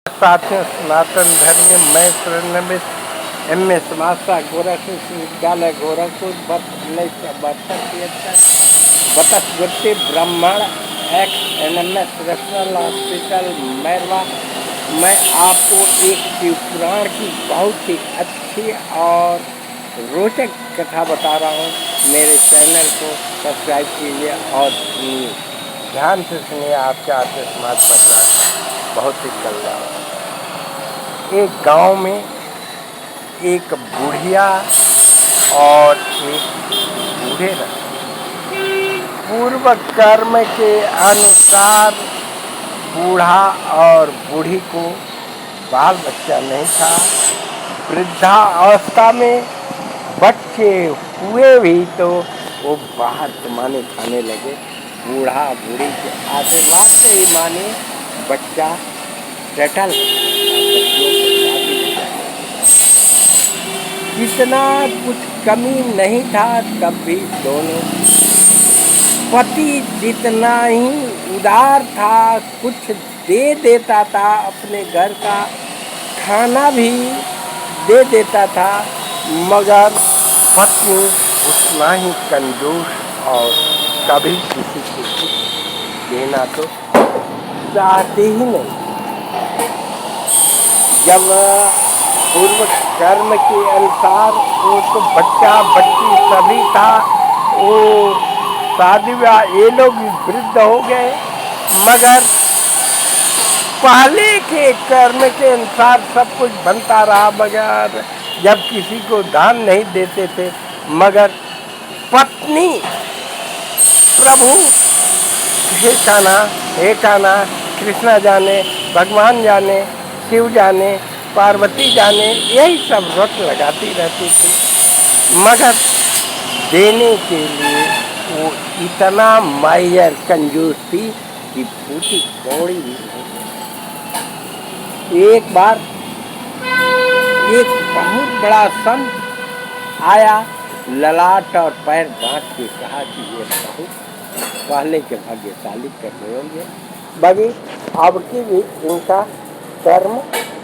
साथियों, सनातन धर्म में मैं प्रणमित एम.ए. समासा गोरखपुर विश्वविद्यालय गोरखपुर वर्ष 1962 बतसगुट्टी ब्राह्मण x NMS referral hospital Mairwa. मैं आपको एक शिव पुराण की बहुत ही अच्छी और रोचक कथा बता रहा हूँ। मेरे चैनल को सब्सक्राइब कीजिए और सुनिए, ध्यान से सुनिए। आपके आगे समाज पर बहुत ही कल्याण है। एक गांव में एक बुढ़िया और एक बूढ़े रहते। पूर्व कर्म के अनुसार बूढ़ा और बूढ़ी को बाल बच्चा नहीं था। वृद्धावस्था में बच्चे हुए भी तो वो बाहर कमाने खाने लगे। बूढ़ा बूढ़ी के आशीर्वाद से ही माने बच्चा सेटल, इतना कुछ कमी नहीं था। तब भी दोनों पति जितना ही उदार था, कुछ दे देता था, अपने घर का खाना भी दे देता था, मगर पत्नी उतना ही कंजूस और कभी किसी को कुछ देना तो चाहते ही नहीं। जब पूर्व कर्म के अनुसार वो तो बच्चा बच्ची सभी था, वो शादी ब्याह ये लोग वृद्ध हो गए, मगर पहले के कर्म के अनुसार सब कुछ बनता रहा। मगर जब किसी को दान नहीं देते थे, मगर पत्नी प्रभु हे कान्हा कृष्णा जाने, भगवान जाने, शिव जाने, पार्वती जाने, यही सब व्रत लगाती रहती थी। मगर देने के लिए वो इतना मायर कंजूस थी कि फूटी कौड़ी भी नहीं। एक बार एक बहुत बड़ा संत आया, ललाट और पैर बांध के कहा कि ये बहुत पहले के भाग्यशाली कर होंगे, बगी अब की भी इनका कर्म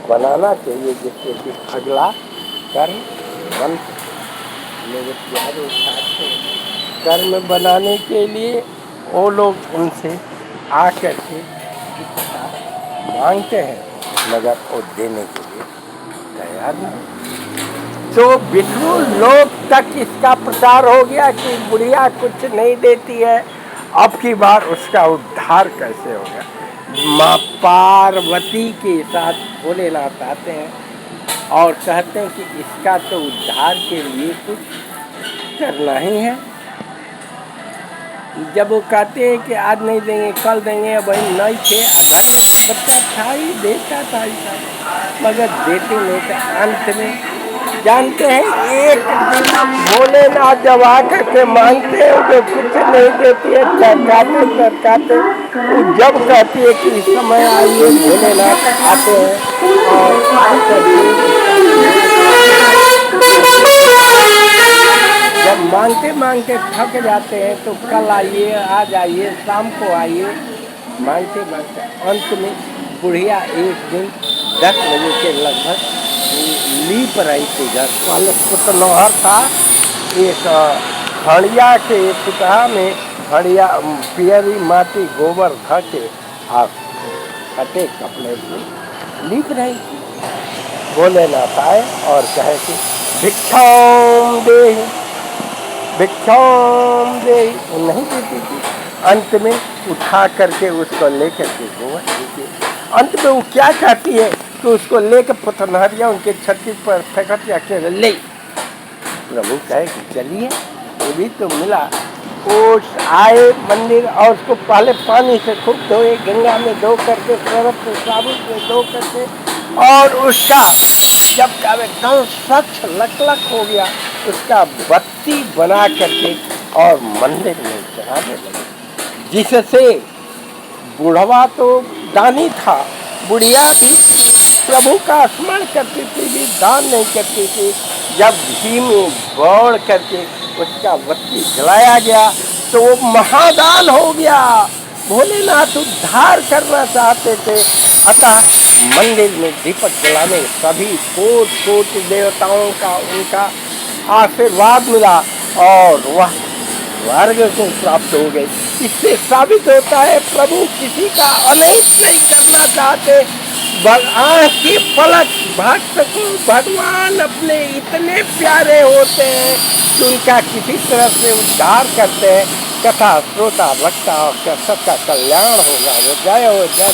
बनाना चाहिए, जिससे कि अगला कर्म बन लोग प्यार उठाते हैं। कर्म बनाने के लिए वो लोग उनसे आकर के मांगते हैं, मगर वो देने के लिए तैयार नहीं। तो विष्णु लोक तक इसका प्रचार हो गया कि बुढ़िया कुछ नहीं देती है, अब की बार उसका उद्धार कैसे होगा। माँ पार्वती के साथ भोलेनाथ आते हैं और कहते हैं कि इसका तो उद्धार के लिए कुछ करना ही है। जब वो कहते हैं कि आज नहीं देंगे कल देंगे, वही नहीं थे, घर में बच्चा था ही, देता था ही, मगर देते नहीं थे। अंत में जानते हैं, एक दिन भोलेनाथ जब आकर के मांगते हैं तो कुछ नहीं देती है, टरकाते। जब कहती है कि इस समय आइए, भोलेनाथ आते हैं और जब मांगते थक जाते हैं तो कल आइए, आज आइए, शाम को आइए, मांगते अंत में बुढ़िया एक दिन 10 बजे के लगभग लीप रही थी घर। पहले पुतनौहर था, एक हड़िया के पुतहा में हड़िया पियरी माटी गोबर ध के आप फटे कपड़े से लीप रही थी। भोलेनाथ आए और कहे कि भिक्षाम दे, वो नहीं देती थी। अंत में उठा करके उसको लेकर के गोबर देती। अंत में वो क्या कहती है तो उसको लेकर पुतनहरिया उनके छत्ती पर फेंकत जाके ले। प्रभु कहे कि चलिए, वो भी तो मिला। वो आए मंदिर और उसको पहले पानी से खूब धोए, गंगा में धो करके, सर्फ से साबुन से धो करके, और उसका जब एकदम स्वच्छ लकलक हो गया, उसका बत्ती बना करके और मंदिर में चढ़ाने लगे, जिससे बूढ़वा तो दानी था, बुढ़िया भी प्रभु का स्मरण करती थी, भी दान नहीं करती थी। जब घी में बोल करके उसका बत्ती जलाया गया तो वो महादान हो गया। भोलेनाथ उद्धार करना चाहते थे, अतः मंदिर में दीपक जलाने सभी कोट कोट देवताओं का उनका आशीर्वाद मिला और वह स्वर्ग को प्राप्त हो गए। इससे साबित होता है प्रभु किसी का अनहित नहीं करना चाहते। आँख की पलक भक्त को भगवान अपने इतने प्यारे होते हैं कि उनका किसी तरह से उद्धार करते हैं। कथा श्रोता वक्ता और सबका कल्याण होगा। जय हो जय।